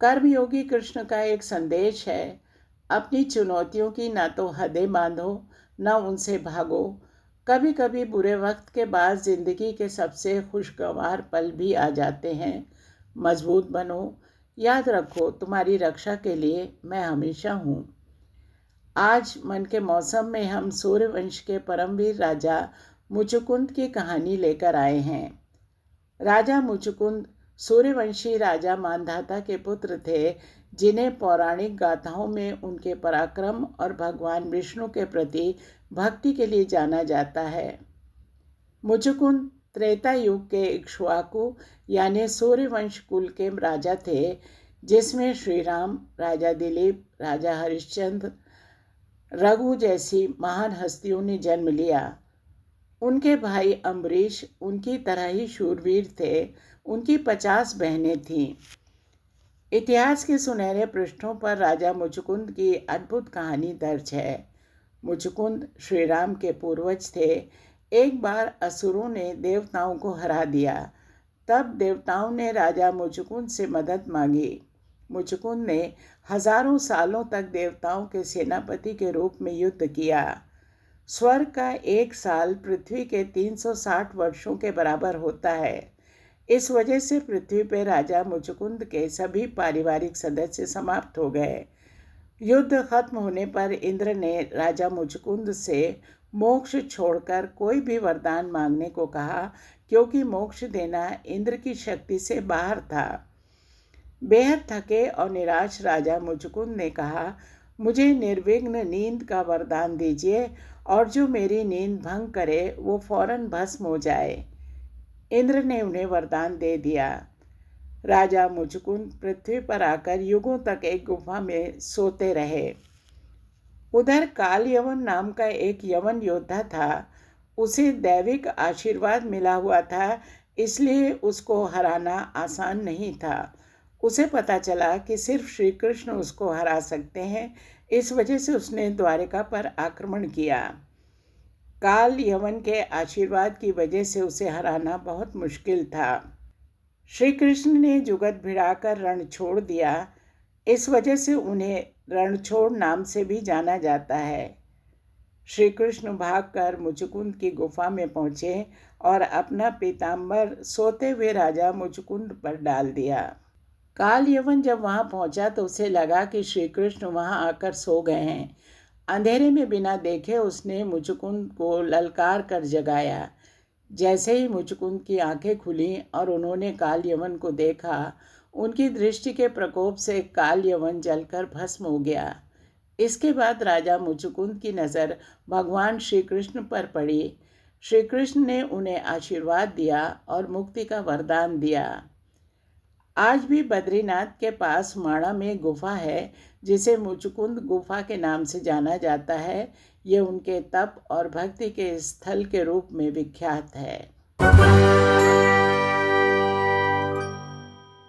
कर्मयोगी कृष्ण का एक संदेश है, अपनी चुनौतियों की ना तो हदें बांधो, ना उनसे भागो। कभी कभी बुरे वक्त के बाद ज़िंदगी के सबसे खुशगवार पल भी आ जाते हैं। मजबूत बनो, याद रखो तुम्हारी रक्षा के लिए मैं हमेशा हूँ। आज मन के मौसम में हम सूर्यवंश के परमवीर राजा मुचुकुंद की कहानी लेकर आए हैं। राजा मुचुकुंद सूर्यवंशी राजा मांधाता के पुत्र थे, जिन्हें पौराणिक गाथाओं में उनके पराक्रम और भगवान विष्णु के प्रति भक्ति के लिए जाना जाता है। मुचुकुंद त्रेता युग के इक्ष्वाकु यानी सूर्यवंश कुल के राजा थे, जिसमें श्री राम, राजा दिलीप, राजा हरिश्चंद्र, रघु जैसी महान हस्तियों ने जन्म लिया। उनके भाई अम्बरीश उनकी तरह ही शूरवीर थे। उनकी 50 बहनें थीं। इतिहास के सुनहरे पृष्ठों पर राजा मुचुकुंद की अद्भुत कहानी दर्ज है। मुचुकुंद श्री राम के पूर्वज थे। एक बार असुरों ने देवताओं को हरा दिया। तब देवताओं ने राजा मुचुकुंद से मदद मांगी। मुचुकुंद ने हजारों सालों तक देवताओं के सेनापति के रूप में युद्ध किया। स्वर्ग का एक साल पृथ्वी के 360 वर्षों के बराबर होता है। इस वजह से पृथ्वी पर राजा मुचुकुंद के सभी पारिवारिक सदस्य समाप्त हो गए। युद्ध खत्म होने पर इंद्र ने राजा मुचुकुंद से मोक्ष छोड़कर कोई भी वरदान मांगने को कहा, क्योंकि मोक्ष देना इंद्र की शक्ति से बाहर था। बेहद थके और निराश राजा मुचुकुंद ने कहा, मुझे निर्विघ्न नींद का वरदान दीजिए और जो मेरी नींद भंग करे वो फौरन भस्म हो जाए। इंद्र ने उन्हें वरदान दे दिया। राजा मुचुकुंद पृथ्वी पर आकर युगों तक एक गुफा में सोते रहे। उधर काल यवन नाम का एक यवन योद्धा था। उसे दैविक आशीर्वाद मिला हुआ था, इसलिए उसको हराना आसान नहीं था। उसे पता चला कि सिर्फ श्री कृष्ण उसको हरा सकते हैं, इस वजह से उसने द्वारिका पर आक्रमण किया। काल यवन के आशीर्वाद की वजह से उसे हराना बहुत मुश्किल था। श्री कृष्ण ने जुगत भिड़ाकर रण छोड़ दिया। इस वजह से उन्हें रणछोड़ नाम से भी जाना जाता है। श्री कृष्ण भागकर मुचुकुंद की गुफा में पहुंचे और अपना पीताम्बर सोते हुए राजा मुचुकुंद पर डाल दिया। काल यवन जब वहां पहुंचा तो उसे लगा कि श्री कृष्ण वहां आकर सो गए हैं। अंधेरे में बिना देखे उसने मुचुकुंद को ललकार कर जगाया। जैसे ही मुचुकुंद की आंखें खुली और उन्होंने काल यवन को देखा, उनकी दृष्टि के प्रकोप से काल यवन जलकर भस्म हो गया। इसके बाद राजा मुचुकुंद की नज़र भगवान श्री कृष्ण पर पड़ी। श्री कृष्ण ने उन्हें आशीर्वाद दिया और मुक्ति का वरदान दिया। आज भी बद्रीनाथ के पास माणा में गुफा है, जिसे मुचुकुंद गुफा के नाम से जाना जाता है। ये उनके तप और भक्ति के स्थल के रूप में विख्यात है।